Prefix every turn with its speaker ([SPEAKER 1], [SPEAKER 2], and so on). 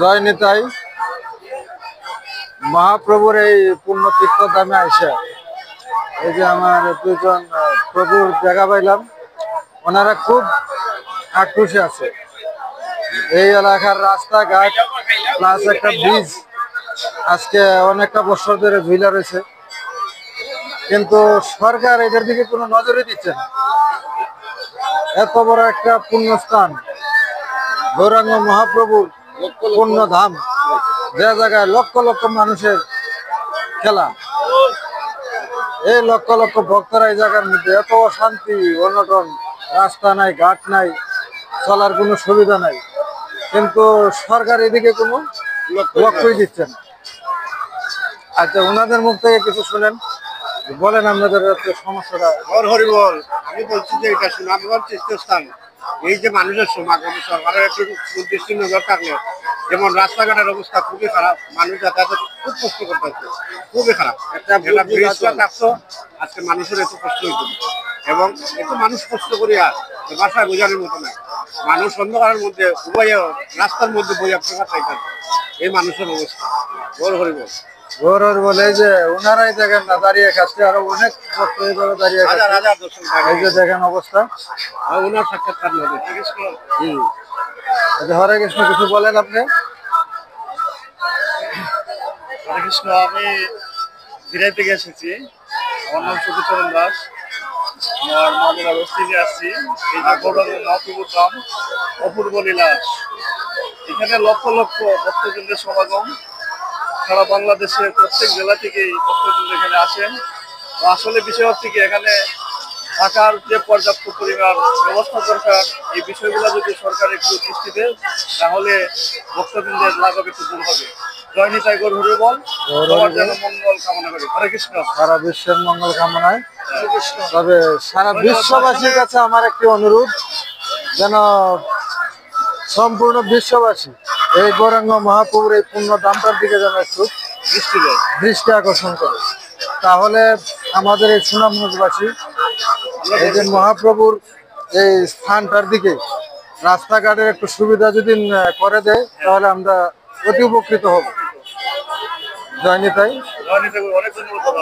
[SPEAKER 1] জয় নিতাই। মহাপ্রভুর এই পূর্ণ তীর্থধামে আইসা এই যে আমার দুজন প্রভুর দেখা পাইলাম, ওনারা খুব আক্রোশে আছে। এই এলাকার রাস্তাঘাট প্লাস একটা ব্রিজ আজকে অনেকটা বছর ধরে ঝুলা রয়েছে, কিন্তু সরকার এটার দিকে কোনো নজরই দিচ্ছে না। এত বড় একটা পুণ্যস্থান, গৌরাঙ্গ মহাপ্রভুর পুণ্য ধাম, যে জায়গায় লক্ষ লক্ষ মানুষের খেলা, এই লক্ষ লক্ষ ভক্তরা এই জায়গার মধ্যে এত অশান্তি অনটন, রাস্তা নাই, ঘাট নাই, চলার কোনো সুবিধা নাই, কিন্তু সরকার এদিকে কোনো লক্ষ্যই দিচ্ছে না। আচ্ছা, ওনাদের মুখ থেকে কিছু শুনেন, বলেন আপনাদের সমস্যাটা।
[SPEAKER 2] হরি বল। আমি বলছি যে এটা সুনামগঞ্জ তীর্থস্থান, এই যে মানুষের সমাগম, সরকারের একটু দৃষ্টি নজর থাকলে, যেমন রাস্তাঘাটের অবস্থা খুবই খারাপ, মানুষ যাতায়াতে খুব কষ্ট করতে হচ্ছে, খুবই খারাপ। একটা ব্রিজটা থাকতো, আজকে মানুষের এত কষ্ট হইত, এবং এত মানুষ কষ্ট করিয়া বাসায় বোঝানোর মতো নাই। মানুষ অন্ধকারের মধ্যে উভয় রাস্তার মধ্যে বইয়া প্রকাশ পাইতেন, এই মানুষের অবস্থা। হরি বল।
[SPEAKER 1] গৌরব বলে যে ওনারাই দেখেন না দাঁড়িয়ে খাচ্ছে, আরো অনেক ভক্ত এইভাবে দাঁড়িয়ে খাচ্ছে। এই যে দেখেন অবস্থা,
[SPEAKER 2] ওনার সাক্ষাৎকার নেবে।
[SPEAKER 1] হরে কৃষ্ণ, কিছু বলেন আপনি।
[SPEAKER 3] হরে কৃষ্ণ। আমি বিরাই থেকে এসেছি। আমার নাম সুধীচরণ দাস। আমার মাদের অবস্থায় আসছি। এই যে গৌরাঙ্গ মহাপ্রভুর ধাম, অপূর্ব লীলাস। এখানে লক্ষ লক্ষ ভক্তবৃন্দের সমাগম। সারা বাংলাদেশের প্রত্যেক জেলা থেকেই ভক্তবৃন্দ এখানে আসেন। আসলে বিষয় হচ্ছে কি, এখানে থাকার যে পর্যাপ্ত পরিমাণ ব্যবস্থা দরকার, এই বিষয়গুলো যদি সরকার একটু দৃষ্টি দেয়, তাহলে ভক্তবৃন্দের লাঘব একটু দূর হবে। জয় নিতাই, গৌর হরি বল। সবার যেন মঙ্গল কামনা করি। হরে কৃষ্ণ।
[SPEAKER 1] সারা বিশ্বের মঙ্গল কামনায়। তবে সারা বিশ্ববাসীর কাছে আমার একটি অনুরোধ, যেন সম্পূর্ণ বিশ্ববাসী এই গৌরাঙ্গ মহাপ্রভুর এই পূর্ণ ধামটার দিকে যেন একটু দৃষ্টি আকর্ষণ করে, তাহলে আমাদের এই সুনামগঞ্জবাসী এই যে মহাপ্রভুর এই স্থানটার দিকে রাস্তাঘাটের একটু সুবিধা যদি করে দেয়, তাহলে আমরা অতি উপকৃত হব। জয় নিতাই।
[SPEAKER 3] অনেক ধন্যবাদ।